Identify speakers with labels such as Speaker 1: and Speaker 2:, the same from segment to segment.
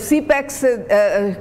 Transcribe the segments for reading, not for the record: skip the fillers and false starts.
Speaker 1: CPEC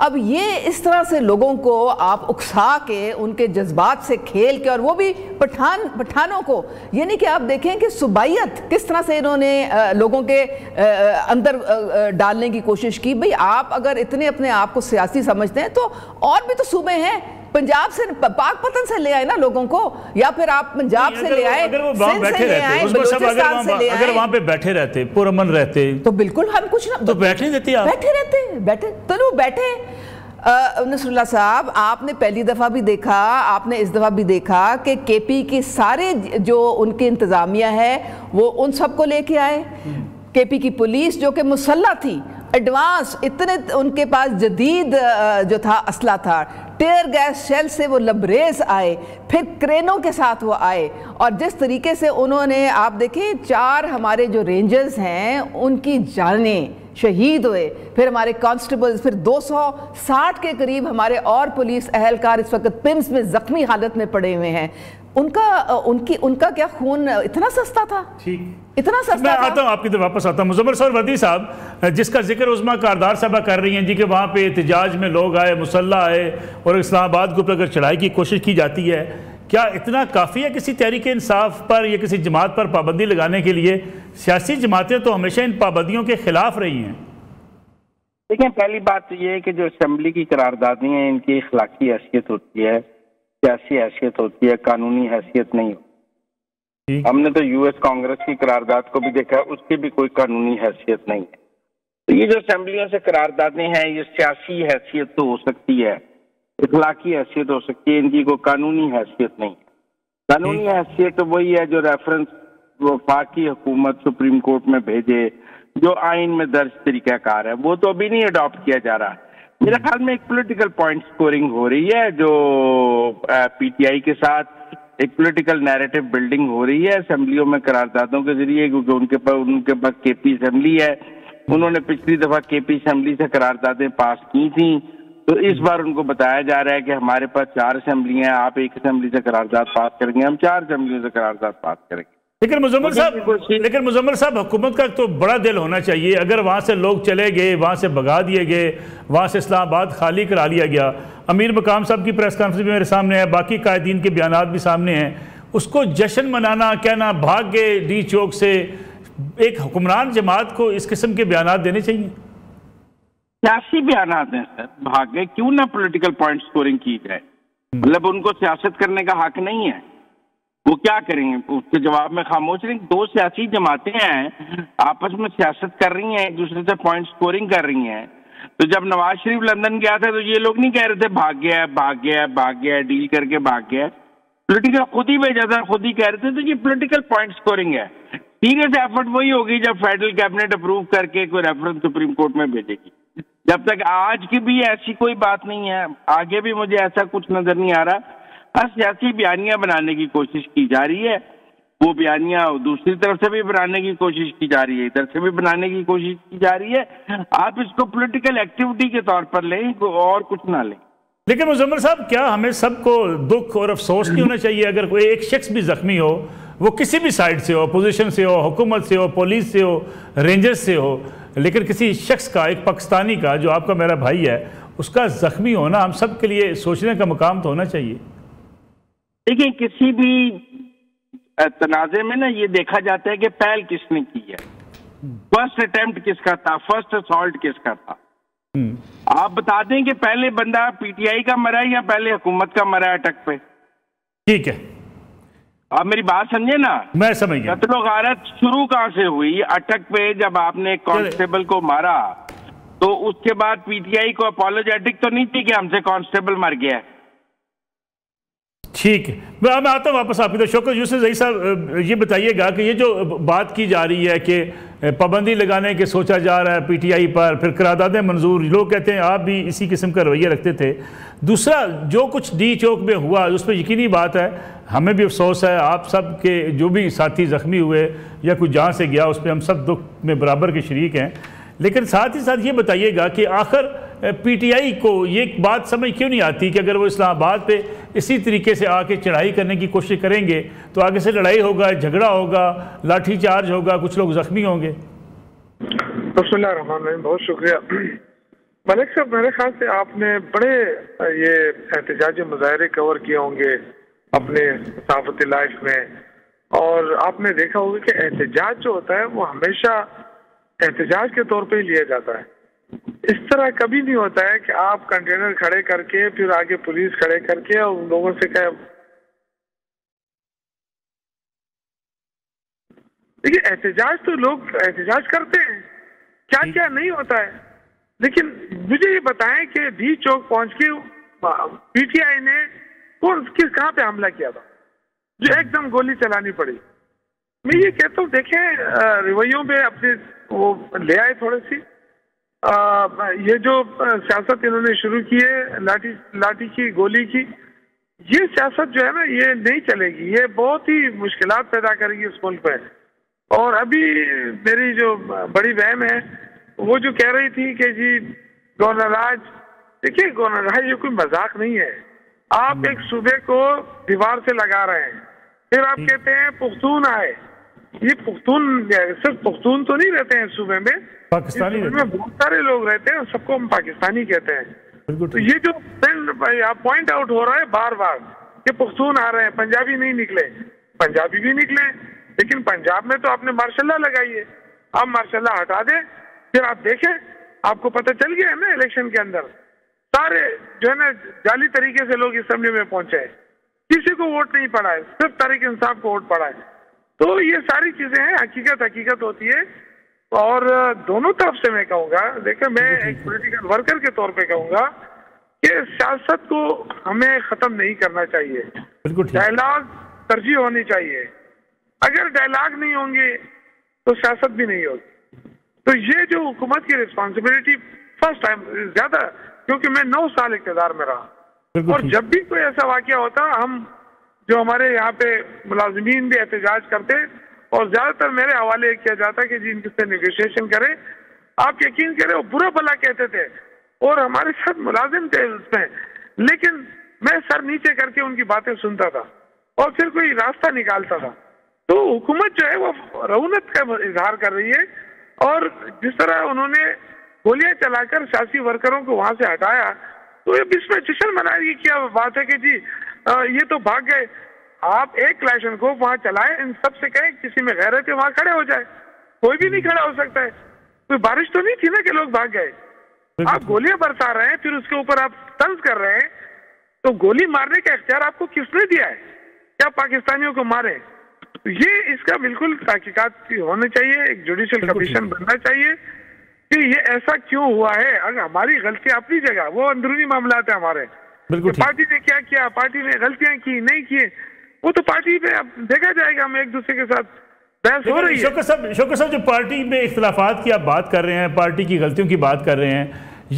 Speaker 1: اب یہ اس طرح سے لوگوں کو آپ اکسا کے ان کے جذبات سے کھیل کے، اور وہ بھی پٹھانوں کو، یعنی کہ آپ دیکھیں کہ صوبائیت کس طرح سے انہوں نے لوگوں کے اندر ڈالنے کی کوشش کی. بھئی آپ اگر اتنے اپنے آپ کو سیاسی سمجھتے ہیں تو اور بھی تو صوبے ہیں، پنجاب سے پاک پتن سے لے آئے نا لوگوں کو، یا پھر آپ پنجاب سے لے آئے، سندھ سے لے آئے، بلوچستان سے لے آئے.
Speaker 2: اگر وہاں پہ بیٹھے رہتے، پرامن رہتے،
Speaker 1: تو بالکل ہم کچھ نہ
Speaker 2: تو بیٹھنے دیتے،
Speaker 1: بیٹھے تو وہ بیٹھے. نصر اللہ صاحب، آپ نے پہلی دفعہ بھی دیکھا، آپ نے اس دفعہ بھی دیکھا کہ کے پی کی سارے جو ان کی انتظامیہ ہے وہ ان سب کو لے کے آئے. کے پی کی پولیس جو کہ مسلح تھی، ایڈوانس، اتنے ان کے پاس جدید جو تھا اسلحہ تھا، ٹیئر گیس شیل سے وہ لبریز آئے، پھر کرینوں کے ساتھ وہ آئے. اور جس طریقے سے انہوں نے، آپ دیکھیں 4 ہمارے جو رینجرز ہیں ان کی جانیں شہید ہوئے، پھر ہمارے کانسٹیبلز، پھر 260 کے قریب ہمارے اور پولیس اہلکار اس وقت پمس میں زخمی حالت میں پڑے ہوئے ہیں. ان کا کیا خون اتنا سستا تھا؟ اتنا سستا تھا.
Speaker 2: میں آتا ہوں آپ کی طرف واپس آتا ہوں. مزمل صاحب وردی صاحب، جس کا ذکر عظمیٰ کاردار صاحبہ کر رہی ہیں جی کہ وہاں پہ احتجاج میں لوگ آئے، مسلح آئے، اور اسلام آباد کے اوپر اگر چڑھائی کی کوشش کی جاتی ہے، کیا اتنا کافی ہے کسی تحریک انصاف پر یا کسی جماعت پر پابندی لگانے کے لیے؟ سیاسی جماعتیں تو ہمیشہ ان پابندیوں کے خلاف رہی ہیں.
Speaker 3: دیکھیں، پہلی بات یہ ہے کہ جو اسمبلی کی قراردادیں ہیں ان کی اخلاقی حیثیت ہوتی ہے، سیاسی حیثیت ہوتی ہے، قانونی حیثیت نہیں ہوتی. ہم نے تو یو ایس کانگریس کی قرارداد کو بھی دیکھا، اس کی بھی کوئی قانونی حیثیت نہیں ہے. تو یہ جو اسمبلیوں سے قراردادیں ہیں، یہ سیاسی حیثیت تو ہو سکتی ہے، اخلاقی حیثیت ہو سکتی ہے، ان کی کوئی قانونی حیثیت نہیں ہے. قانونی حیثیت تو وہی ہے جو ریفرنس وفاقی حکومت سپریم کورٹ میں بھیجے، جو آئین میں درج طریقہ کار ہے، وہ تو ابھی نہیں اڈاپٹ کیا جا رہا. میرے خیال میں ایک پولیٹیکل پوائنٹ سکورنگ ہو رہی ہے، جو پی ٹی آئی کے ساتھ ایک پولیٹیکل نیریٹو بلڈنگ ہو رہی ہے اسمبلیوں میں قراردادوں کے ذریعے، کیونکہ ان کے پاس کے پی اسمبلی ہے. انہوں نے پچھلی دفعہ کے پی اسمبلی سے قراردادیں پاس کی تھیں، تو اس بار ان کو بتایا جا رہا ہے کہ ہمارے پاس 4 اسمبلی ہیں، آپ ایک اسمبلی سے قرارداد پاس کریں گے، ہم 4 اسمبلیوں سے قرارداد پاس کریں گے.
Speaker 2: لیکن مزمل صاحب حکومت کا تو بڑا دل ہونا چاہیے. اگر وہاں سے لوگ چلے گئے، وہاں سے بھگا دیے گئے، وہاں سے اسلام آباد خالی کرا لیا گیا، امیر مقام صاحب کی پریس کانفرنس بھی میرے سامنے ہے، باقی قائدین کے بیانات بھی سامنے ہیں، اس کو جشن منانا، کہنا بھاگ گئے ڈی چوک سے، ایک حکمران جماعت کو اس قسم کے بیانات دینے چاہیے؟
Speaker 3: سیاسی بیانات ہیں سر، بھاگ گئے کیوں نہ پولیٹیکل پوائنٹ سکورنگ کی جائے. مطلب ان کو سیاست کرنے کا حق نہیں ہے، وہ کیا کریں گے؟ اس کے جواب میں خاموش رہیں. 2 سیاسی جماعتیں ہیں، آپس میں سیاست کر رہی ہیں، ایک دوسرے سے پوائنٹ سکورنگ کر رہی ہیں. تو جب نواز شریف لندن گیا تھا تو یہ لوگ نہیں کہہ رہے تھے بھاگ گیا ڈیل کر کے بھاگ گیا. پولیٹیکل خود ہی بھیجا تھا، خود ہی کہہ رہے تھے. تو یہ پولیٹیکل پوائنٹ سکورنگ ہے. سیریس ایفرٹ وہی ہوگی جب فیڈرل کیبنٹ اپروو کر کے کوئی ریفرنس سپریم کورٹ میں بھیجے گی. جب تک آج کی بھی ایسی کوئی بات نہیں ہے، آگے بھی مجھے ایسا کچھ نظر نہیں آ رہا. سیاسی بیانیاں بنانے کی کوشش کی جا رہی ہے، وہ بیانیاں دوسری طرف سے بھی بنانے کی کوشش کی جا رہی ہے، ادھر سے بھی بنانے کی کوشش کی جا رہی ہے. آپ اس کو پولیٹیکل ایکٹیویٹی کے طور پر لیں اور کچھ نہ لیں.
Speaker 2: لیکن مزمل صاحب، کیا ہمیں سب کو دکھ اور افسوس نہیں ہونا چاہیے اگر کوئی ایک شخص بھی زخمی ہو، وہ کسی بھی سائیڈ سے ہو، اپوزیشن سے ہو، حکومت سے ہو، پولیس سے ہو، رینجرز سے ہو، لیکن کسی شخص کا، ایک پاکستانی کا جو آپ کا میرا بھائی ہے، اس کا زخمی ہونا ہم سب کے لیے سوچنے کا مقام تو ہونا چاہیے.
Speaker 3: دیکھیں، کسی بھی تنازع میں نا یہ دیکھا جاتا ہے کہ پہل کس نے کی ہے، فرسٹ اٹیمپٹ کس کا تھا، فرسٹ اسالٹ کس کا تھا. آپ بتا دیں کہ پہلے بندہ پی ٹی آئی کا مرا ہے یا پہلے حکومت کا مرا ہے اٹک پہ؟
Speaker 2: ٹھیک ہے،
Speaker 3: آپ میری بات سمجھے نا.
Speaker 2: میں سمجھ گیا.
Speaker 3: قتل و غارت شروع کہاں سے ہوئی؟ اٹک پہ جب آپ نے کانسٹیبل کو مارا تو اس کے بعد پی ٹی آئی کو اپولوجیٹک تو نہیں تھی کہ ہم سے کانسٹیبل مر گیا ہے.
Speaker 2: ٹھیک ہے، میں آتا ہوں واپس آپ کی طرف. شوکت یوسف زئی صاحب، یہ بتائیے گا کہ یہ جو بات کی جا رہی ہے کہ پابندی لگانے کے سوچا جا رہا ہے پی ٹی آئی پر، پھر قراردادیں منظور، لوگ کہتے ہیں آپ بھی اسی قسم کا رویہ رکھتے تھے. دوسرا جو کچھ ڈی چوک میں ہوا اس پہ یقینی بات ہے، ہمیں بھی افسوس ہے، آپ سب کے جو بھی ساتھی زخمی ہوئے یا کوئی جان سے گیا اس پہ ہم سب دکھ میں برابر کے شریک ہیں. لیکن ساتھ ہی ساتھ یہ بتائیے گا کہ آخر پی ٹی آئی کو یہ بات سمجھ کیوں نہیں آتی کہ اگر وہ اسلام آباد پہ اسی طریقے سے آ کے چڑھائی کرنے کی کوشش کریں گے تو آگے سے لڑائی ہوگا، جھگڑا ہوگا، لاٹھی چارج ہوگا، کچھ لوگ زخمی ہوں گے.
Speaker 4: بسم اللہ الرحمن الرحیم. بہت شکریہ. ملک صاحب میرے خیال سے آپ نے بڑے یہ احتجاجی مظاہرے کور کیے ہوں گے اپنے صحافتی لائف میں، اور آپ نے دیکھا ہوگا کہ احتجاج جو ہوتا ہے وہ ہمیشہ احتجاج کے طور پہ ہی لیا جاتا ہے۔ اس طرح کبھی نہیں ہوتا ہے کہ آپ کنٹینر کھڑے کر کے پھر آگے پولیس کھڑے کر کے اور ان لوگوں سے کہے، دیکھیے احتجاج تو لوگ احتجاج کرتے ہیں، کیا کیا نہیں ہوتا ہے، لیکن مجھے یہ بتائیں کہ ڈی چوک پہنچ کے پی ٹی آئی نے کہاں پہ حملہ کیا تھا جو ایک دم گولی چلانی پڑی؟ میں یہ کہتا ہوں دیکھیں رویوں پہ اپنے وہ لے آئے تھوڑے سی، یہ جو سیاست انہوں نے شروع کی ہے لاٹھی کی گولی کی، یہ سیاست جو ہے نا یہ نہیں چلے گی، یہ بہت ہی مشکلات پیدا کرے گی اس ملک پہ۔ اور ابھی میری جو بڑی بہن ہے وہ جو کہہ رہی تھی کہ جی گورنر راج، دیکھیے گورنر راج یہ کوئی مذاق نہیں ہے، آپ ایک صوبے کو دیوار سے لگا رہے ہیں، پھر آپ کہتے ہیں پختون آئے، یہ پختون صرف پختون تو نہیں رہتے ہیں صوبے میں،
Speaker 2: پاکستانی
Speaker 4: میں بہت سارے لوگ رہتے ہیں، سب کو ہم پاکستانی کہتے ہیں۔ تو یہ جو پوائنٹ آؤٹ ہو رہا ہے بار بار کہ پختون آ رہے ہیں، پنجابی نہیں نکلے، پنجابی بھی نکلے، لیکن پنجاب میں تو آپ نے ماشاء اللہ لگائی ہے، آپ ماشاء اللہ ہٹا دیں، پھر آپ دیکھیں آپ کو پتہ چل گیا ہے نا الیکشن کے اندر سارے جو ہے نا جعلی طریقے سے لوگ اسمبلی میں پہنچے ہیں، کسی کو ووٹ نہیں پڑا ہے، صرف تحریک انصاف کو ووٹ پڑا ہے۔ تو یہ ساری چیزیں ہیں، حقیقت ہوتی ہے، اور دونوں طرف سے میں کہوں گا، دیکھیں میں ایک پولیٹیکل ورکر کے طور پہ کہوں گا کہ سیاست کو ہمیں ختم نہیں کرنا چاہیے، ڈائلاگ ترجیح ہونی چاہیے، اگر ڈائلاگ نہیں ہوں گے تو سیاست بھی نہیں ہوگی۔ تو یہ جو حکومت کی رسپانسبلٹی فرسٹ ٹائم زیادہ، کیونکہ میں 9 سال اقتدار میں رہا، اور جب بھی کوئی ایسا واقعہ ہوتا ہم جو ہمارے یہاں پہ ملازمین بھی احتجاج کرتے اور زیادہ تر میرے حوالے کیا جاتا کہ جی ان سے نیگوشیشن کریں، آپ یقین کریں وہ برا بھلا کہتے تھے اور ہمارے ساتھ ملازم تھے اس میں، لیکن میں سر نیچے کر کے ان کی باتیں سنتا تھا اور پھر کوئی راستہ نکالتا تھا۔ تو حکومت جو ہے وہ رعونت کا اظہار کر رہی ہے، اور جس طرح انہوں نے گولیاں چلا کر سیاسی ورکروں کو وہاں سے ہٹایا، تو اس میں جشن منانے کی کیا بات ہے کہ جی یہ تو بھاگ گئے؟ آپ ایک کلاشن کو وہاں چلائیں، ان سب سے کہیں کسی میں غیرت ہے وہاں کھڑے ہو جائے، کوئی بھی نہیں کھڑا ہو سکتا ہے، کوئی بارش تو نہیں تھی نا کہ لوگ بھاگ گئے، آپ گولیاں برسا رہے ہیں، پھر اس کے اوپر آپ طنز کر رہے ہیں، تو گولی مارنے کا اختیار آپ کو کس نے دیا ہے؟ کیا پاکستانیوں کو مارے؟ یہ اس کا بالکل تحقیقات ہونے چاہیے، ایک جوڈیشل کمیشن بننا چاہیے کہ یہ ایسا کیوں ہوا ہے۔ اگر ہماری غلطی اپنی جگہ، وہ اندرونی معاملات ہیں ہمارے، پارٹی نے کیا کیا، پارٹی نے غلطیاں کی نہیں کی، وہ تو پارٹی پہ اب دیکھا جائے گا، ہم ایک دوسرے کے ساتھ بحث ہو رہی ہے۔
Speaker 2: شوکت صاحب جو پارٹی میں اختلافات کی آپ بات کر رہے ہیں، پارٹی کی غلطیوں کی بات کر رہے ہیں،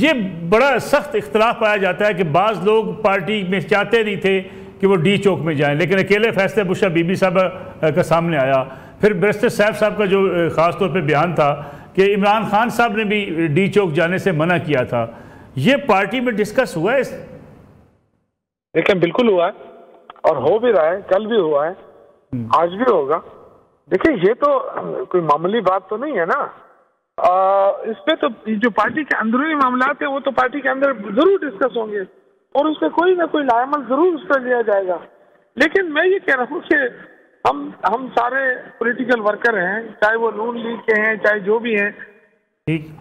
Speaker 2: یہ بڑا سخت اختلاف پایا جاتا ہے کہ بعض لوگ پارٹی میں چاہتے نہیں تھے کہ وہ ڈی چوک میں جائیں، لیکن اکیلے فیصلے بشرا بی بی صاحب کا سامنے آیا، پھر بیرسٹر سیف صاحب کا جو خاص طور پہ بیان تھا کہ عمران خان صاحب نے بھی ڈی چوک جانے سے منع کیا تھا، یہ پارٹی میں ڈسکس ہوا ہے؟
Speaker 4: لیکن بالکل ہوا ہے اور ہو بھی رہا ہے، کل بھی ہوا ہے، آج بھی ہوگا۔ دیکھیں یہ تو کوئی معمولی بات تو نہیں ہے نا، اس پہ تو جو پارٹی کے اندرونی معاملات ہیں وہ تو پارٹی کے اندر ضرور ڈسکس ہوں گے اور اس پہ کوئی نہ کوئی لائحہ ضرور اس پہ لیا جائے گا۔ لیکن میں یہ کہہ رہا ہوں کہ ہم سارے پولیٹیکل ورکر ہیں، چاہے وہ نون لیگ کے ہیں چاہے جو بھی ہیں،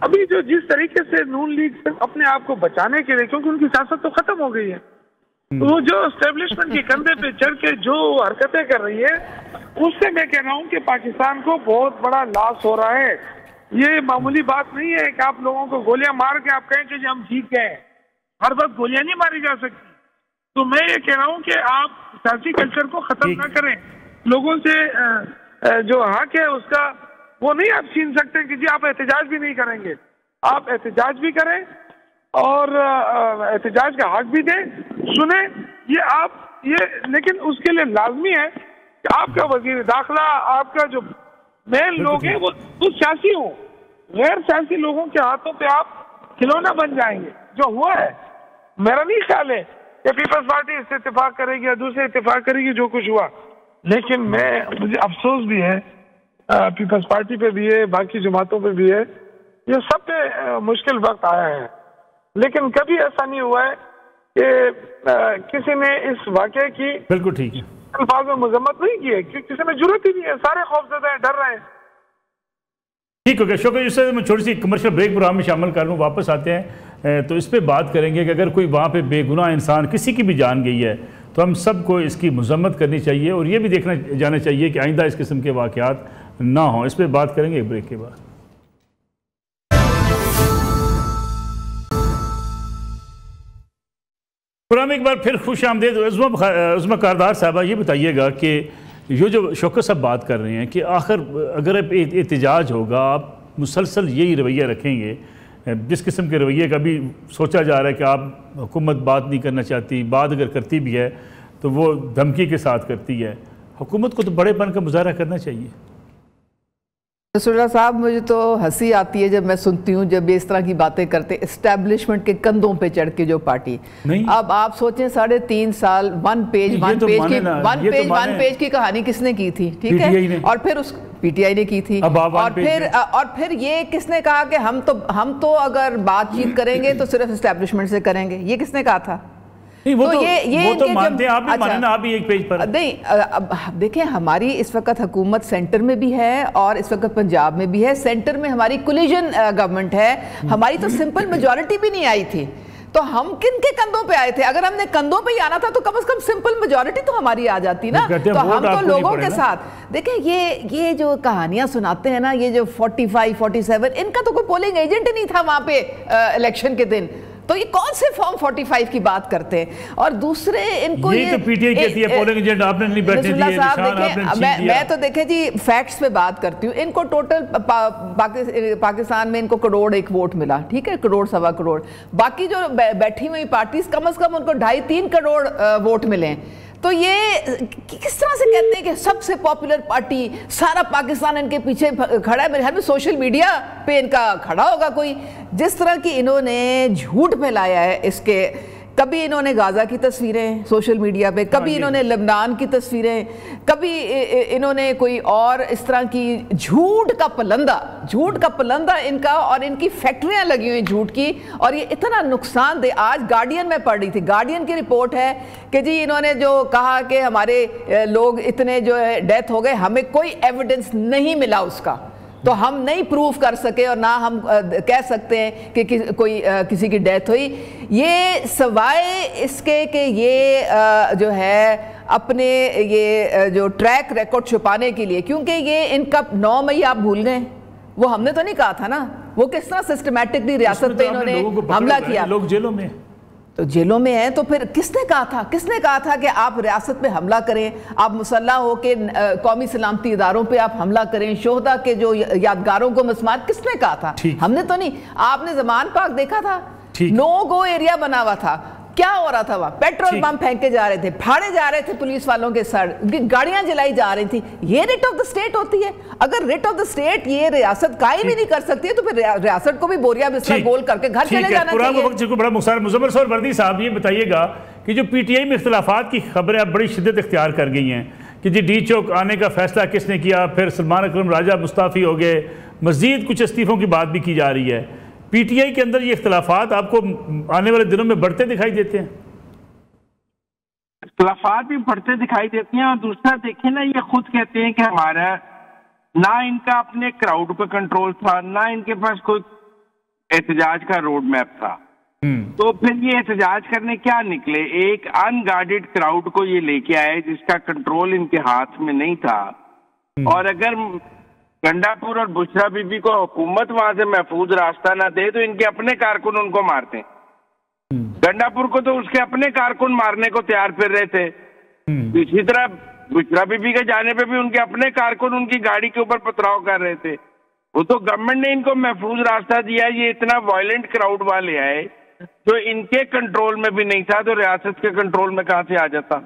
Speaker 4: ابھی جو جس طریقے سے نون لیگ اپنے آپ کو بچانے کے لیے، کیونکہ ان کی سیاست تو ختم ہو گئی ہے، وہ جو اسٹیبلشمنٹ کے کندھے پہ چڑھ کے جو حرکتیں کر رہی ہے، اس سے میں کہہ رہا ہوں کہ پاکستان کو بہت بڑا لاس ہو رہا ہے۔ یہ معمولی بات نہیں ہے کہ آپ لوگوں کو گولیاں مار کے آپ کہیں کہ جی ہم جیت گئے، ہر وقت گولیاں نہیں ماری جا سکتی۔ تو میں یہ کہہ رہا ہوں کہ آپ سیاسی کلچر کو ختم نہ کریں، لوگوں سے جو حق ہے اس کا وہ نہیں آپ چھین سکتے کہ جی آپ احتجاج بھی نہیں کریں گے، آپ احتجاج بھی کریں اور احتجاج کا حق بھی دیں، سنیں یہ لیکن اس کے لیے لازمی ہے کہ آپ کا وزیر داخلہ، آپ کا جو مین لوگ ہیں وہ سیاسی ہوں، غیر سیاسی لوگوں کے ہاتھوں پہ آپ کھلونا بن جائیں گے، جو ہوا ہے۔ میرا نہیں خیال ہے کہ پیپلز پارٹی اس سے اتفاق کرے گی یا دوسرے اتفاق کرے گی، جو کچھ ہوا، لیکن مجھے افسوس بھی ہے، پیپلز پارٹی پہ بھی ہے، باقی جماعتوں پہ بھی ہے، یہ سب پہ مشکل وقت آیا ہے لیکن کبھی ایسا نہیں ہوا ہے کہ کسی نے اس واقعے کی
Speaker 2: بالکل ٹھیک ہے
Speaker 4: الفاظ میں مذمت نہیں کی ہے، کیونکہ کسی میں ضرورت ہی نہیں ہے، سارے خوفزدہ ہیں، ڈر رہے ہیں۔
Speaker 2: ٹھیک ہو گیا، شکریہ۔ اس سے میں چھوٹی سی کمرشل بریک پروگرام میں شامل کر لوں، واپس آتے ہیں تو اس پہ بات کریں گے کہ اگر کوئی وہاں پہ بے گناہ انسان کسی کی بھی جان گئی ہے تو ہم سب کو اس کی مذمت کرنی چاہیے اور یہ بھی دیکھنا جانا چاہیے کہ آئندہ اس قسم کے واقعات نہ ہوں۔ اس پہ بات کریں گے ایک بریک کے بعد۔ پروگرام ایک بار پھر خوش آمدید۔ عظمہ کاردار صاحبہ، یہ بتائیے گا کہ یہ جو شوکت صاحب بات کر رہے ہیں کہ آخر اگر احتجاج ہوگا آپ مسلسل یہی رویہ رکھیں گے، جس قسم کے رویے کا بھی سوچا جا رہا ہے کہ آپ حکومت بات نہیں کرنا چاہتی، بات اگر کرتی بھی ہے تو وہ دھمکی کے ساتھ کرتی ہے، حکومت کو تو بڑے پن کا مظاہرہ کرنا چاہیے۔
Speaker 1: رسول اللہ صاحب، مجھے تو ہنسی آتی ہے جب میں سنتی ہوں جب اس طرح کی باتیں کرتے، اسٹیبلشمنٹ کے کندھوں پہ چڑھ کے جو پارٹی۔ اب آپ سوچیں 3.5 سال ون پیج کی کہانی کس نے کی تھی؟ ٹھیک ہے، اور پھر اس پی ٹی آئی نے کی تھی، اور پھر یہ کس نے کہا کہ ہم تو اگر بات چیت کریں گے تو صرف اسٹیبلشمنٹ سے کریں گے؟ یہ کس نے کہا تھا؟
Speaker 2: وہ تو مانتے ہیں، آپ بھی ماننا، آپ بھی ایک پیج پر
Speaker 1: نہیں۔ اب دیکھیں، ہماری اس وقت حکومت سینٹر میں بھی ہے اور اس وقت پنجاب میں بھی ہے۔ سینٹر میں ہماری کولیجن گورنمنٹ ہے، ہماری تو سمپل میجورٹی بھی نہیں آئی تھی، تو ہم کن کے کندھوں پہ آئے تھے؟ اگر ہم نے کندھوں پہ ہی آنا تھا تو کم از کم سمپل میجورٹی تو ہماری آ جاتی نا، تو ہم تو لوگوں کے ساتھ۔ دیکھیں یہ جو کہانیاں سناتے ہیں نا، یہ جو 45 47، ان کا تو کوئی پولنگ ایجنٹ ہی نہیں تھا وہاں پہ الیکشن کے دن، تو یہ کون سے فارم 45 کی بات کرتے ہیں؟ اور دوسرے ان کو
Speaker 2: یہ تو پی ٹی آئی کہتی ہے پولنگ ایجنٹ آپ نے نہیں بیٹھنے دیے، نشان آپ نے چھین دیا۔
Speaker 1: میں تو دیکھیں جی فیکٹس پہ بات کرتی ہوں، ان کو ٹوٹل پاکستان میں ان کو 1 کروڑ ووٹ ملا، ٹھیک ہے، 1 سوا کروڑ۔ باقی جو بیٹھی ہوئی پارٹیز کم از کم ان کو 2.5-3 کروڑ ووٹ ملے۔ تو یہ کس طرح سے کہتے ہیں کہ سب سے پاپولر پارٹی، سارا پاکستان ان کے پیچھے کھڑا ہے؟ میرے خیال میں سوشل میڈیا پہ ان کا کھڑا ہوگا کوئی، جس طرح کی انہوں نے جھوٹ پھیلایا ہے اس کے۔ کبھی انہوں نے غازہ کی تصویریں سوشل میڈیا پہ، کبھی انہوں نے لبنان کی تصویریں، کبھی انہوں نے کوئی اور اس طرح کی جھوٹ کا پلندہ ان کا، اور ان کی فیکٹریاں لگی ہوئی جھوٹ کی، اور یہ اتنا نقصان دہ۔ آج گارڈین میں پڑھ رہی تھی، گارڈین کی رپورٹ ہے کہ جی انہوں نے جو کہا کہ ہمارے لوگ اتنے جو ہے ڈیتھ ہو گئے، ہمیں کوئی ایویڈنس نہیں ملا اس کا، تو ہم نہیں پروف کر سکے اور نہ ہم کہہ سکتے ہیں کہ کوئی کسی کی ڈیتھ ہوئی۔ یہ سوائے اس کے کہ یہ جو ہے اپنے یہ جو ٹریک ریکارڈ چھپانے کے لیے، کیونکہ یہ ان کا 9 مئی آپ بھول گئے، وہ ہم نے تو نہیں کہا تھا نا، وہ کس طرح سسٹمیٹکلی ریاست پہ انہوں نے حملہ کیا،
Speaker 2: لوگ جیلوں میں،
Speaker 1: تو جیلوں میں ہیں۔ تو پھر کس نے کہا تھا کہ آپ ریاست پہ حملہ کریں، آپ مسلح ہو کے قومی سلامتی اداروں پہ آپ حملہ کریں، شہداء کے جو یادگاروں کو مسمار، کس نے کہا تھا؟ ہم نے تو نہیں۔ آپ نے زمان پاک دیکھا تھا، نو گو ایریا بنا ہوا تھا، کیا ہو رہا تھا وہاں؟ پیٹرول بم پھینکے جا رہے تھے، پھاڑے جا رہے تھے پولیس والوں کے سر، گاڑیاں جلائی جا رہی تھی۔ یہ ریٹ آف دا اسٹیٹ ہوتی ہے؟ اگر ریٹ آف دا اسٹیٹ یہ ریاست قائم ہی نہیں کر سکتی ہے تو پھر ریاست کو بھی بوریا بستر گول کر کے گھر چلے جانا چاہیے۔
Speaker 2: بڑا مزمل سور وردی صاحب، یہ بتائیے گا کہ جو پی ٹی آئی میں اختلافات کی خبریں اب بڑی شدت اختیار کر گئی ہیں کہ جی ڈی چوک آنے کا فیصلہ کس نے کیا، پھر سلمان اکرم راجہ مستعفی ہو گئے، مزید کچھ استعفوں کی بات بھی کی جا رہی ہے، پی ٹی آئی کے اندر یہ اختلافات آپ کو آنے والے دنوں میں بڑھتے دکھائی دیتے ہیں؟
Speaker 3: اختلافات بھی بڑھتے دکھائی دیتی ہیں، اور دوسرا دیکھیں نا، یہ خود کہتے ہیں کہ ہمارا نہ ان کا اپنے کراؤڈ پہ کنٹرول تھا، نہ ان کے پاس کوئی احتجاج کا روڈ میپ تھا، تو پھر یہ احتجاج کرنے کیا نکلے؟ ایک ان گارڈڈ کراؤڈ کو یہ لے کے آئے جس کا کنٹرول ان کے ہاتھ میں نہیں تھا، اور اگر گنڈا پور اور بشرا بی بی کو حکومت وہاں سے محفوظ راستہ نہ دے تو ان کے اپنے کارکن ان کو مارتے ہیں۔ گنڈا پور کو تو اس کے اپنے کارکن مارنے کو تیار پھر رہے تھے، اسی طرح بشرا بی بی کے جانے پہ بھی ان کے اپنے کارکن ان کی گاڑی کے اوپر پتھراؤ کر رہے تھے۔ وہ تو گورنمنٹ نے ان کو محفوظ راستہ دیا، یہ اتنا وائلنٹ کراؤڈ والے آئے جو ان کے کنٹرول میں بھی نہیں تھا، تو ریاست کے کنٹرول میں کہاں سے آ جاتا؟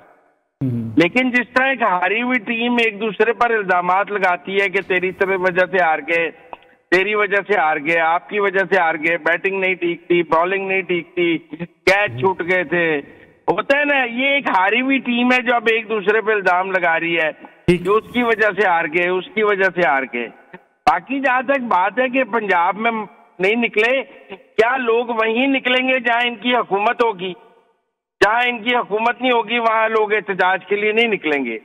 Speaker 3: لیکن جس طرح ایک ہاری ہوئی ٹیم ایک دوسرے پر الزامات لگاتی ہے کہ تیری وجہ سے ہار گئے، تیری وجہ سے ہار گئے، آپ کی وجہ سے ہار گئے، بیٹنگ نہیں ٹھیک تھی، بالنگ نہیں ٹھیک تھی، کیچ چھوٹ گئے تھے، ہوتا ہے نا، یہ ایک ہاری ہوئی ٹیم ہے جو اب ایک دوسرے پہ الزام لگا رہی ہے کہ اس کی وجہ سے ہار گئے، اس کی وجہ سے ہار گئے۔ باقی جہاں تک بات ہے کہ پنجاب میں نہیں نکلے، کیا لوگ وہیں نکلیں گے جہاں ان کی حکومت ہوگی؟ جہاں ان کی حکومت نہیں ہوگی وہاں لوگ احتجاج کے لیے نہیں نکلیں گے۔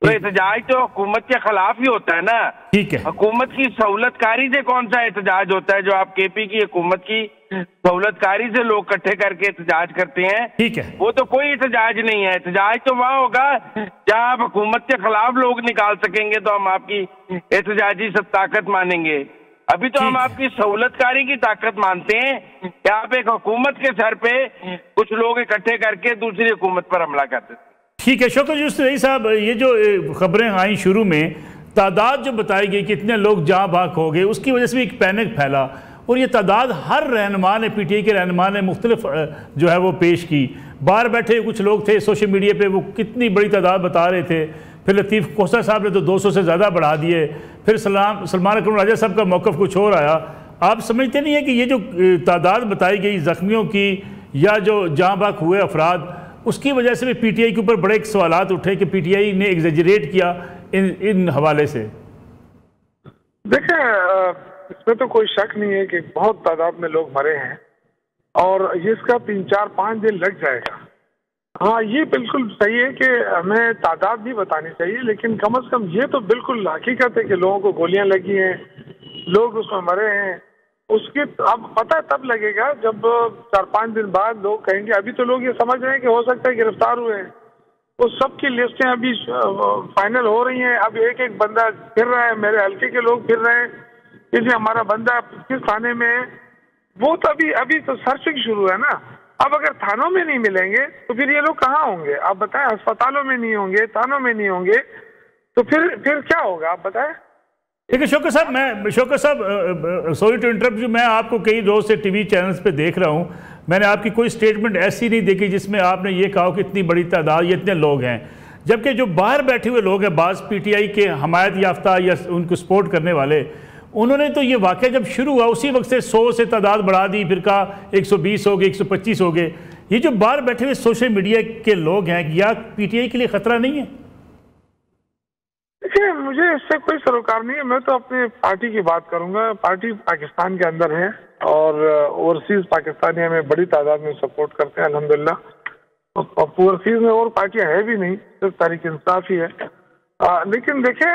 Speaker 3: تو احتجاج تو حکومت کے خلاف ہی ہوتا ہے نا۔
Speaker 2: ٹھیک ہے،
Speaker 3: حکومت کی سہولت کاری سے کون سا احتجاج ہوتا ہے؟ جو آپ کے پی کی حکومت کی سہولت کاری سے لوگ اکٹھے کر کے احتجاج کرتے ہیں،
Speaker 2: ٹھیک ہے،
Speaker 3: وہ تو کوئی احتجاج نہیں ہے۔ احتجاج تو وہاں ہوگا جہاں آپ حکومت کے خلاف لوگ نکال سکیں گے تو ہم آپ کی احتجاجی سب طاقت مانیں گے۔ ابھی تو ہم آپ کی سہولت کاری کی طاقت مانتے ہیں کہ آپ ایک حکومت کے سر پہ کچھ لوگ اکٹھے کر کے دوسری حکومت پر حملہ کرتے ہیں۔
Speaker 2: ٹھیک ہے شوکت یوسف رئی صاحب، یہ جو خبریں آئیں شروع میں، تعداد جو بتائی گئی کہ اتنے لوگ جہاں بھاگ ہو گئے، اس کی وجہ سے بھی ایک پینک پھیلا، اور یہ تعداد ہر رہنما نے، پی ٹی آئی کے رہنما نے مختلف جو ہے وہ پیش کی۔ باہر بیٹھے کچھ لوگ تھے سوشل میڈیا پہ، وہ کتنی بڑی تعداد بتا رہے تھے، پھر لطیف کوسا صاحب نے تو 200 سے زیادہ بڑھا دیے، پھر سلمان اکرم راجہ صاحب کا موقف کچھ اور آیا۔ آپ سمجھتے نہیں ہیں کہ یہ جو تعداد بتائی گئی زخمیوں کی یا جو جہاں بھاگ ہوئے افراد، اس کی وجہ سے بھی پی ٹی آئی کے اوپر بڑے ایک سوالات اٹھے کہ پی ٹی آئی نے ایگزیجریٹ کیا ان حوالے سے؟
Speaker 4: دیکھیں، اس میں تو کوئی شک نہیں ہے کہ بہت تعداد میں لوگ مرے ہیں، اور اس کا 3 4 5 دن لگ جائے گا۔ ہاں، یہ بالکل صحیح ہے کہ ہمیں تعداد بھی بتانی چاہیے، لیکن کم از کم یہ تو بالکل حقیقت ہے کہ لوگوں کو گولیاں لگی ہیں، لوگ اس میں مرے ہیں۔ اس کی اب پتہ تب لگے گا جب 4 5 دن بعد لوگ کہیں گے۔ ابھی تو لوگ یہ سمجھ رہے ہیں کہ ہو سکتا ہے گرفتار ہوئے ہیں، وہ سب کی لسٹیں ابھی فائنل ہو رہی ہیں۔ اب ایک ایک بندہ پھر رہا ہے، میرے حلقے کے لوگ پھر رہے ہیں کہ جی ہمارا بندہ کس تھانے میں ہے۔ وہ تو ابھی تو سرچنگ شروع ہے نا۔ اب اگر تھانوں میں نہیں ملیں گے تو پھر یہ لوگ کہاں ہوں گے؟ آپ بتائیں، ہسپتالوں میں نہیں ہوں گے، تھانوں میں نہیں ہوں گے، تو پھر کیا ہوگا؟ آپ بتائیں۔
Speaker 2: ٹھیک ہے شوکت صاحب، سوری ٹو انٹرپٹ، جو میں آپ کو کئی روز سے ٹی وی چینلز پہ دیکھ رہا ہوں، میں نے آپ کی کوئی سٹیٹمنٹ ایسی نہیں دیکھی جس میں آپ نے یہ کہا کہ اتنی بڑی تعداد، یہ اتنے لوگ ہیں، جبکہ جو باہر بیٹھے ہوئے لوگ ہیں، بعض پی ٹی آئی کے حمایت یافتہ یا ان کو سپورٹ کرنے والے، انہوں نے تو یہ واقعہ جب شروع ہوا اسی وقت سے 100 سے تعداد بڑھا دی، پھر کہا 120 ہو گئے، 125 ہو گئے۔ یہ جو باہر بیٹھے ہوئے سوشل میڈیا کے لوگ ہیں، یا پی ٹی آئی کے لیے خطرہ نہیں ہے؟
Speaker 4: دیکھیں، مجھے اس سے کوئی سروکار نہیں ہے۔ میں تو اپنی پارٹی کی بات کروں گا۔ پارٹی پاکستان کے اندر ہے، اور اوورسیز پاکستانی ہمیں بڑی تعداد میں سپورٹ کرتے ہیں الحمدللہ۔ اوورسیز میں اور پارٹیاں ہے بھی نہیں، صرف تحریک انصاف ہی ہے۔ لیکن دیکھیں،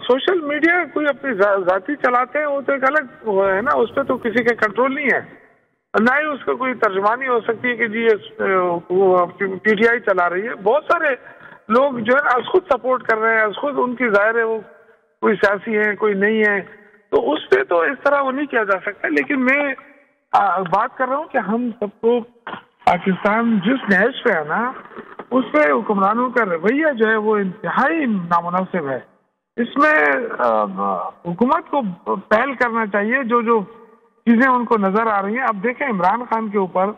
Speaker 4: سوشل میڈیا کوئی اپنی ذاتی چلاتے ہیں، وہ تو ایک الگ ہے نا، اس پہ تو کسی کا کنٹرول نہیں ہے، نہ ہی اس کا کوئی ترجمانی ہو سکتی ہے کہ جی پی ٹی آئی چلا رہی ہے۔ بہت سارے لوگ جو ہے از خود سپورٹ کر رہے ہیں، از خود ان کی ظاہر ہے وہ کوئی سیاسی ہے، کوئی نہیں ہے، تو اس پہ تو اس طرح وہ نہیں کیا جا سکتا۔ لیکن میں بات کر رہا ہوں کہ ہم سب کو پاکستان جس نہج پہ ہے نا، اس پہ حکمرانوں کا رویہ جو ہے وہ انتہائی نامناسب ہے۔ اس میں حکومت کو پہل کرنا چاہیے جو چیزیں ان کو نظر آ رہی ہیں۔ اب دیکھیں، عمران خان کے اوپر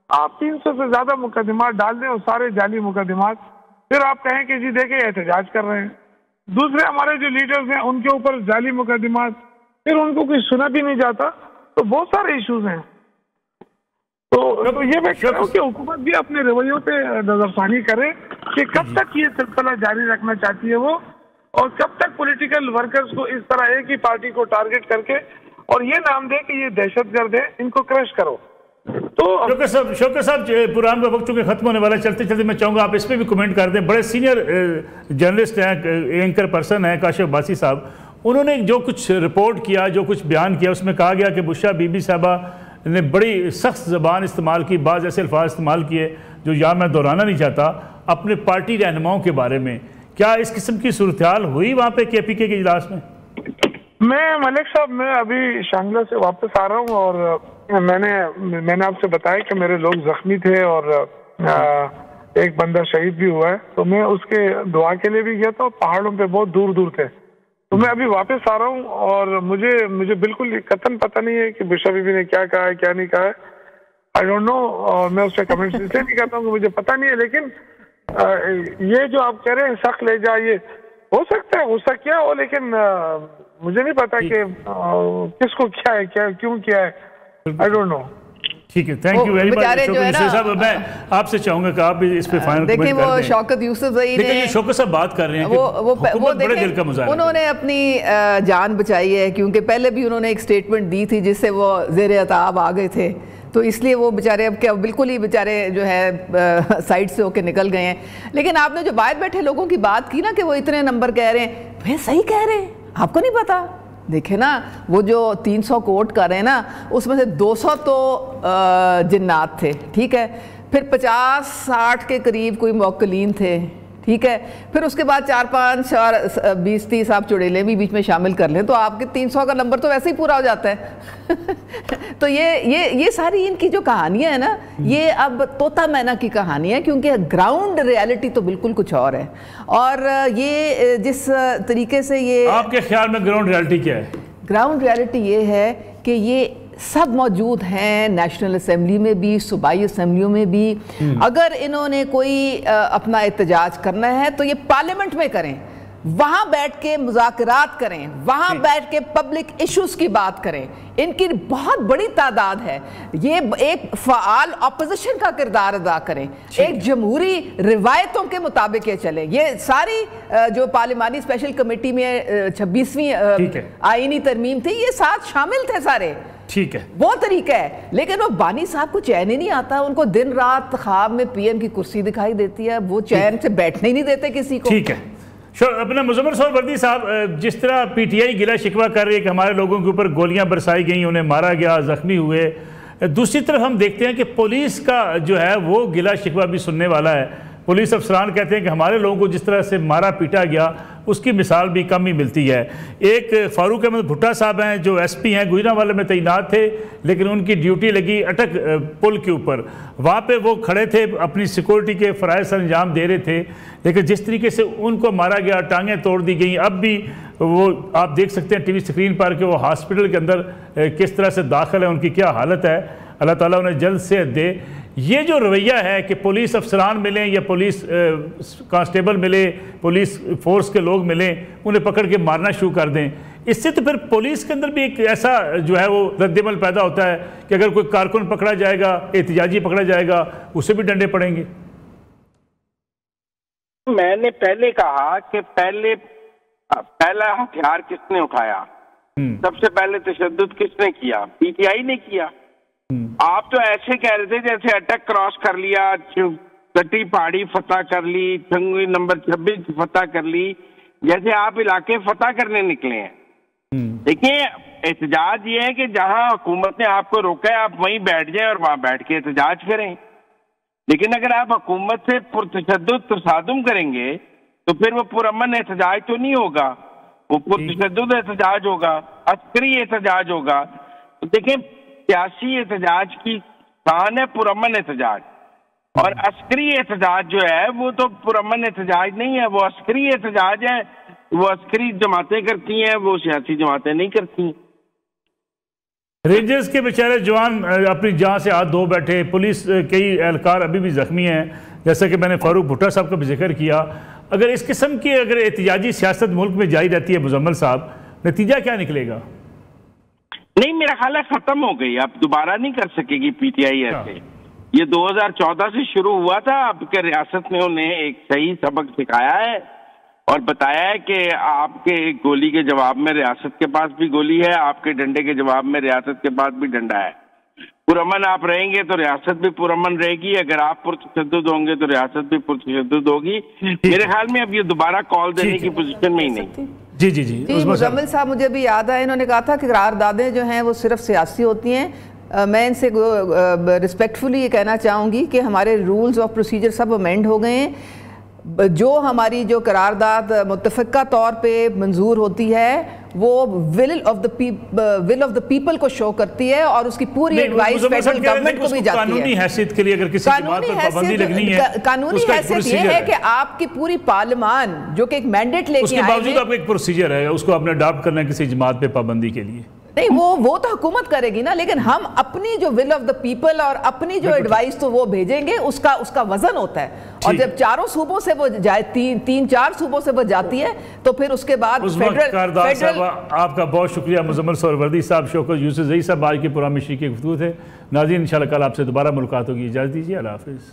Speaker 4: آپ 300 سے زیادہ مقدمات ڈال دیں، اور سارے جعلی مقدمات، پھر آپ کہیں کہ جی دیکھیں احتجاج کر رہے ہیں۔ دوسرے ہمارے جو لیڈرز ہیں ان کے اوپر جعلی مقدمات، پھر ان کو کوئی سنا بھی نہیں جاتا۔ تو بہت سارے ایشوز ہیں۔ تو یہ میں کہہ رہا ہوں کہ حکومت بھی اپنے رویوں پہ نظر ثانی کرے کہ کب تک یہ سلسلہ جاری رکھنا چاہتی ہے وہ، اور کب تک پولیٹیکل ورکرز کو اس طرح ایک ہی پارٹی کو ٹارگٹ کر کے اور یہ نام دے کہ یہ دہشت گرد ہے، ان کو کرش کرو۔ تو
Speaker 2: شوکت صاحب، پروگرام کا وقت چونکہ ختم ہونے والا، چلتے چلتے میں چاہوں گا آپ اس پہ بھی کمنٹ کر دیں۔ بڑے سینئر جرنلسٹ ہیں، اینکر پرسن ہیں کاشف عباسی صاحب، انہوں نے جو کچھ رپورٹ کیا، جو کچھ بیان کیا، اس میں کہا گیا کہ بشرا بی بی صاحبہ نے بڑی سخت زبان استعمال کی، بعض ایسے الفاظ استعمال کیے جو یا میں دہرانا نہیں چاہتا اپنے پارٹی رہنماؤں کے بارے میں۔ کیا اس قسم کی صورتحال ہوئی وہاں پہ کے پی کے اجلاس میں؟
Speaker 4: میں ملک صاحب، میں ابھی شانگلہ سے واپس آ رہا ہوں، اور میں نے آپ سے بتایا کہ میرے لوگ زخمی تھے اور ایک بندہ شہید بھی ہوا ہے، تو میں اس کے دعا کے لیے بھی گیا تھا، اور پہاڑوں پہ بہت دور دور تھے۔ تو میں ابھی واپس آ رہا ہوں، اور مجھے بالکل قطعاً پتہ نہیں ہے کہ بشرا بی بی نے کیا کہا ہے کیا نہیں کہا ہے، آئی ڈونٹ نو، اور میں اس پہ کمنٹس اس لیے نہیں کرتا ہوں کہ مجھے پتہ نہیں ہے۔ لیکن یہ جو آپ کہہ رہے ہیں سخت لے جا، یہ ہو سکتا ہے غصہ کیا ہو، لیکن مجھے نہیں پتا کہ کس کو کیا ہے، کیوں کیا ہے، آئی ڈونٹ نو۔
Speaker 2: ٹھیک ہے، تھینک یو ویری مچ صاحب. میں آپ سے چاہوں گا کہ آپ بھی اس پہ فائنل کمنٹ کر دیں.
Speaker 1: دیکھیں وہ شوکت یوسف زئی نے،
Speaker 2: یہ شوکت صاحب بات کر رہے ہیں کہ
Speaker 1: وہ
Speaker 2: بڑے دل کا مظاہرہ،
Speaker 1: انہوں نے اپنی جان بچائی ہے، کیونکہ پہلے بھی انہوں نے ایک سٹیٹمنٹ دی تھی جس سے وہ زیر عتاب آ گئے تھے، تو اس لیے وہ بیچارے اب کیا بالکل ہی بیچارے جو ہے سائٹ سے ہو کے نکل گئے ہیں. لیکن آپ نے جو باہر بیٹھے لوگوں کی بات کی نا کہ وہ اتنے نمبر کہہ رہے ہیں، وہ صحیح کہہ رہے ہیں، آپ کو نہیں پتا؟ دیکھیں نا وہ جو 300 کوٹ کر رہے ہیں نا، اس میں سے 200 تو جنات تھے، ٹھیک ہے، پھر 50-60 کے قریب کوئی موکلین تھے، ٹھیک ہے، پھر اس کے بعد 4-5 اور 20-30 آپ چڑیلیں بھی بیچ میں شامل کر لیں تو آپ کے 300 کا نمبر تو ویسے ہی پورا ہو جاتا ہے. تو یہ ساری ان کی جو کہانیاں ہیں نا، یہ اب طوطا مینا کی کہانی ہے، کیونکہ گراؤنڈ ریالٹی تو بالکل کچھ اور ہے. اور یہ جس طریقے سے یہ، آپ
Speaker 2: کے خیال میں گراؤنڈ ریالٹی کیا ہے؟
Speaker 1: گراؤنڈ ریالٹی یہ ہے کہ یہ سب موجود ہیں نیشنل اسمبلی میں بھی، صوبائی اسمبلیوں میں بھی. اگر انہوں نے کوئی اپنا احتجاج کرنا ہے تو یہ پارلیمنٹ میں کریں، وہاں بیٹھ کے مذاکرات کریں، وہاں بیٹھ کے پبلک ایشوز کی بات کریں. ان کی بہت بڑی تعداد ہے، یہ ایک فعال اپوزیشن کا کردار ادا کریں، ایک جمہوری روایتوں کے مطابق یہ چلیں. یہ ساری جو پارلیمانی اسپیشل کمیٹی میں 26ویں آئینی ترمیم تھی، یہ ساتھ شامل تھے سارے،
Speaker 2: ٹھیک ہے،
Speaker 1: وہ طریقہ ہے. لیکن وہ بانی صاحب کو چین ہی نہیں آتا، ان کو دن رات خواب میں پی ایم کی کرسی دکھائی دیتی ہے، وہ چین سے بیٹھنے ہی نہیں دیتے کسی کو.
Speaker 2: ٹھیک ہے، اپنا مزمل سور وردی صاحب، جس طرح پی ٹی آئی گلہ شکوہ کر رہی ہے کہ ہمارے لوگوں کے اوپر گولیاں برسائی گئیں، انہیں مارا گیا، زخمی ہوئے، دوسری طرف ہم دیکھتے ہیں کہ پولیس کا جو ہے وہ گلہ شکوہ بھی سننے والا ہے. پولیس افسران کہتے ہیں کہ ہمارے لوگوں کو جس طرح سے مارا پیٹا گیا اس کی مثال بھی کم ہی ملتی ہے. ایک فاروق احمد بھٹا صاحب ہیں جو ایس پی ہیں، گوجرانوالے میں تعینات تھے، لیکن ان کی ڈیوٹی لگی اٹک پل کے اوپر. وہاں پہ وہ کھڑے تھے، اپنی سیکورٹی کے فرائض سر انجام دے رہے تھے، لیکن جس طریقے سے ان کو مارا گیا، ٹانگیں توڑ دی گئیں. اب بھی وہ آپ دیکھ سکتے ہیں ٹی وی سکرین پر کہ وہ ہاسپٹل کے اندر کس طرح سے داخل ہے، ان کی کیا حالت ہے. اللہ تعالیٰ انہیں جلد صحت دے. یہ جو رویہ ہے کہ پولیس افسران ملیں یا پولیس کانسٹیبل ملے، پولیس فورس کے لوگ ملیں، انہیں پکڑ کے مارنا شروع کر دیں، اس سے تو پھر پولیس کے اندر بھی ایک ایسا جو ہے وہ رد عمل پیدا ہوتا ہے کہ اگر کوئی کارکن پکڑا جائے گا، احتجاجی پکڑا جائے گا، اسے بھی ڈنڈے پڑیں گے.
Speaker 3: میں نے پہلے کہا کہ پہلا ہتھیار کس نے اٹھایا؟ سب سے پہلے تشدد کس نے کیا؟ پی ٹی آئی نے کیا. آپ تو ایسے کہہ رہے تھے جیسے اٹک کراس کر لیا، کٹی پہاڑی فتح کر لی، چھنگوی نمبر 26 فتح کر لی، جیسے آپ علاقے فتح کرنے نکلے ہیں. دیکھیں، احتجاج یہ ہے کہ جہاں حکومت نے آپ کو روکا ہے آپ وہیں بیٹھ جائیں اور وہاں بیٹھ کے احتجاج کریں. لیکن اگر آپ حکومت سے پرتشدد تصادم کریں گے تو پھر وہ پرامن احتجاج تو نہیں ہوگا، وہ پرتشدد احتجاج ہوگا، عسکری احتجاج ہوگا. تو دیکھیں، سیاسی احتجاج کی شان ہے پرامن احتجاج، اور عسکری احتجاج جو ہے وہ تو پرامن احتجاج نہیں ہے، وہ عسکری احتجاج ہے. وہ عسکری جماعتیں کرتی ہیں، وہ سیاسی جماعتیں نہیں کرتی.
Speaker 2: رینجرز کے بیچارے جوان اپنی جان سے ہاتھ دھو بیٹھے، پولیس کئی اہلکار ابھی بھی زخمی ہیں، جیسا کہ میں نے فاروق بھٹا صاحب کا بھی ذکر کیا. اگر اس قسم کی احتجاجی سیاست ملک میں جاری رہتی ہے مزمل صاحب، نتیجہ کیا نکلے گا؟
Speaker 3: نہیں، میرا خیال ہے ختم ہو گئی، اب دوبارہ نہیں کر سکے گی پی ٹی آئی ایسے. یہ 2014 سے شروع ہوا تھا. آپ کے ریاست نے انہیں ایک صحیح سبق سکھایا ہے اور بتایا ہے کہ آپ کے گولی کے جواب میں ریاست کے پاس بھی گولی ہے، آپ کے ڈنڈے کے جواب میں ریاست کے پاس بھی ڈنڈا ہے. پرامن آپ رہیں گے تو ریاست بھی پرامن رہے گی، اگر آپ پرتشدد ہوں گے تو ریاست بھی پرتشدد ہوگی. میرے خیال میں اب یہ دوبارہ کال دینے کی پوزیشن میں ہی نہیں.
Speaker 1: جی مزمل صاحب، مجھے بھی یاد ہے انہوں نے کہا تھا کہ قراردادیں جو ہیں وہ صرف سیاسی ہوتی ہیں. میں ان سے رسپیکٹفلی یہ کہنا چاہوں گی کہ ہمارے رولز آف پروسیجر سب امینڈ ہو گئے ہیں. جو ہماری جو قرارداد متفقہ طور پہ منظور ہوتی ہے وہ ول آف دا پیپل کو شو کرتی ہے اور اس کی پوری ایڈوائس فیڈرل گورنمنٹ کو بھی جاتی ہے.
Speaker 2: قانونی حیثیت کے لیے اگر کسی کی بات پر پابندی لگنی ہے،
Speaker 1: قانونی حیثیت یہ ہے کہ آپ کی پوری پارلیمان جو کہ ایک مینڈیٹ لے کے آئے ہیں،
Speaker 2: اس کے باوجود آپ کا ایک پروسیجر ہے، اس کو آپ نے اڈاپٹ کرنا ہے کسی جماعت پہ پابندی کے لیے.
Speaker 1: نہیں وہ تو حکومت کرے گی نا، لیکن ہم اپنی جو ول آف دا پیپل اور اپنی جو ایڈوائس تو وہ بھیجیں گے، اس کا وزن ہوتا ہے، اور جب چاروں صوبوں سے وہ جائے، تین چار صوبوں سے وہ جاتی ہے، تو پھر اس کے بعد
Speaker 2: فیڈرل۔ آپ کا بہت شکریہ مزمل سہروردی صاحب، شوکت یوسف زئی صاحب، آج کے پروگرام میں شریک گفتگو تھے۔ ناظرین انشاءاللہ کل آپ سے دوبارہ ملاقات ہوگی، اجازت دیجیے، اللہ حافظ۔